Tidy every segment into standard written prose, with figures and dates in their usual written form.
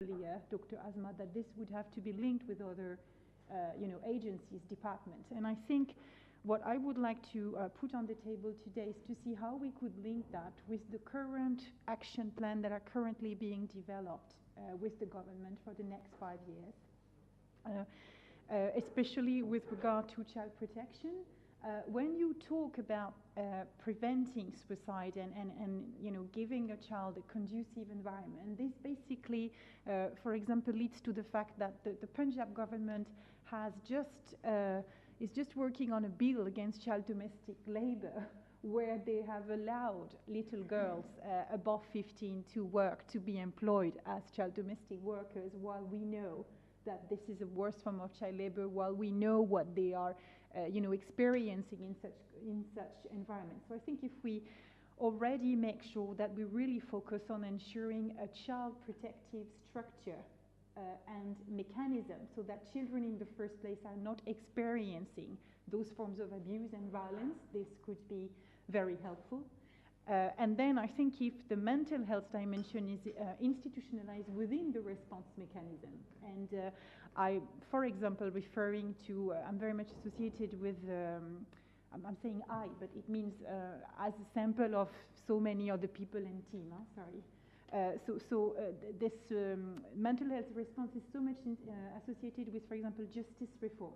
Dr. Azma, that this would have to be linked with other agencies, departments. And I think what I would like to put on the table today is to see how we could link that with the current action plan that are currently being developed with the government for the next 5 years, especially with regard to child protection. When you talk about preventing suicide and giving a child a conducive environment, this basically, for example, leads to the fact that the Punjab government has is just working on a bill against child domestic labor, where they have allowed little girls above 15 to work, to be employed as child domestic workers, while we know that this is a worse form of child labor, while we know what they are experiencing in such environments. So I think if we already make sure that we really focus on ensuring a child protective structure and mechanism, so that children in the first place are not experiencing those forms of abuse and violence, this could be very helpful. And then I think if the mental health dimension is institutionalized within the response mechanism, and for example, referring to, I'm very much associated with, I'm saying I, but it means as a sample of so many other people and team, this mental health response is so much associated with, for example, justice reform.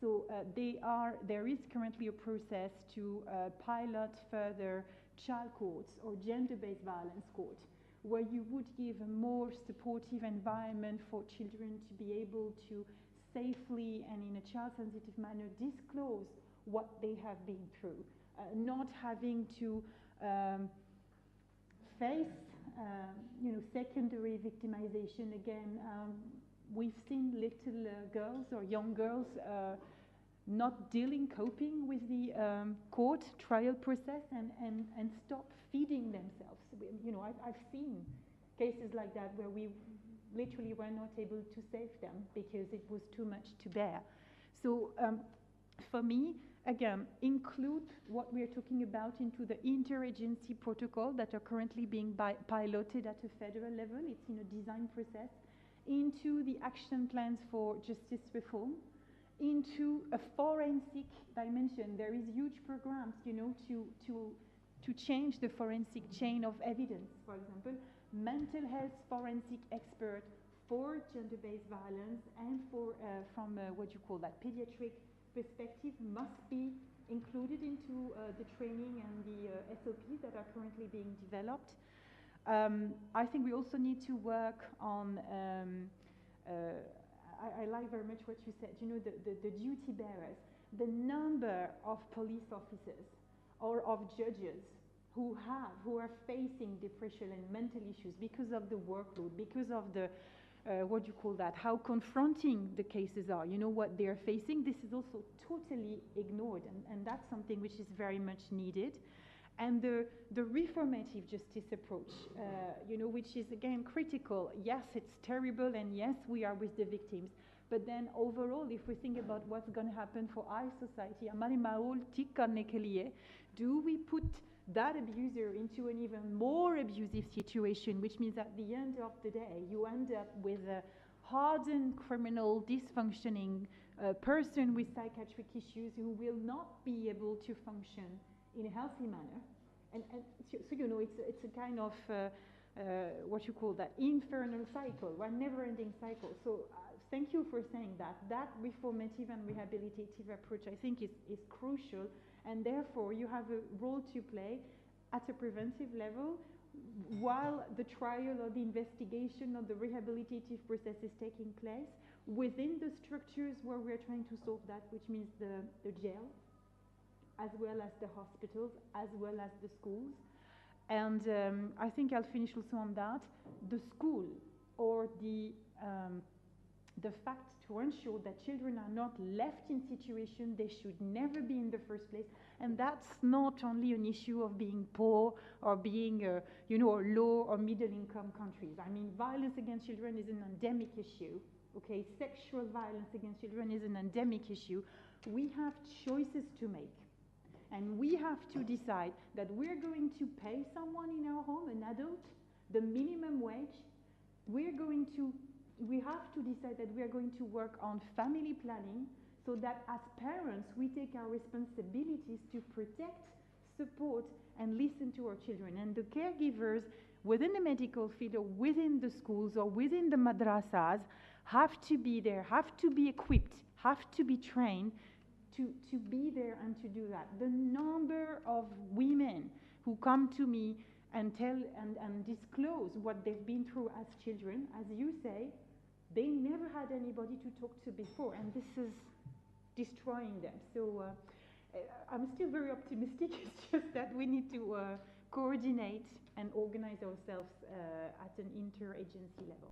So there is currently a process to pilot further child courts or gender-based violence courts, where you would give a more supportive environment for children to be able to safely and in a child-sensitive manner disclose what they have been through, not having to face secondary victimization again. We've seen little girls or young girls not coping with the court trial process and stop feeding themselves. I've seen cases like that where we literally were not able to save them because it was too much to bear. So for me, again, include what we are talking about into the interagency protocol that are currently being piloted at a federal level. It's in a design process, into the action plans for justice reform, into a forensic dimension. There is huge programs, to change the forensic chain of evidence. For example, mental health forensic expert for gender-based violence and for from what you call that pediatric perspective must be included into the training and the SOPs that are currently being developed. I think we also need to work on I like very much what you said, the duty bearers, the number of police officers or of judges who are facing depression and mental issues because of the workload, because of the, how confronting the cases are, what they're facing. This is also totally ignored, and that's something which is very much needed. And the reformative justice approach, which is again critical. Yes, it's terrible, and yes, we are with the victims. But then overall, if we think about what's going to happen for our society, do we put that abuser into an even more abusive situation, which means at the end of the day, you end up with a hardened criminal, dysfunctioning person with psychiatric issues who will not be able to function in a healthy manner. And so it's a kind of infernal cycle, one never-ending cycle. So thank you for saying that. That reformative and rehabilitative approach, I think, is crucial, and therefore you have a role to play at a preventive level while the trial or the investigation or the rehabilitative process is taking place within the structures where we're trying to solve that, which means the jail, as well as the hospitals, as well as the schools. And I think I'll finish also on that. The school, or the fact to ensure that children are not left in situations they should never be in the first place. And that's not only an issue of being poor or being, low or middle income countries. I mean, violence against children is an endemic issue. Okay, sexual violence against children is an endemic issue. We have choices to make. And we have to decide that we're going to pay someone in our home, an adult, the minimum wage, we have to decide that we are going to work on family planning, so that as parents we take our responsibilities to protect, support, and listen to our children. And the caregivers within the medical field or within the schools or within the madrasas have to be there, have to be equipped, have to be trained to be there and to do that. The number of women who come to me and tell and disclose what they've been through as children, as you say, they never had anybody to talk to before, and this is destroying them. So I'm still very optimistic. It's just that we need to coordinate and organize ourselves at an interagency level.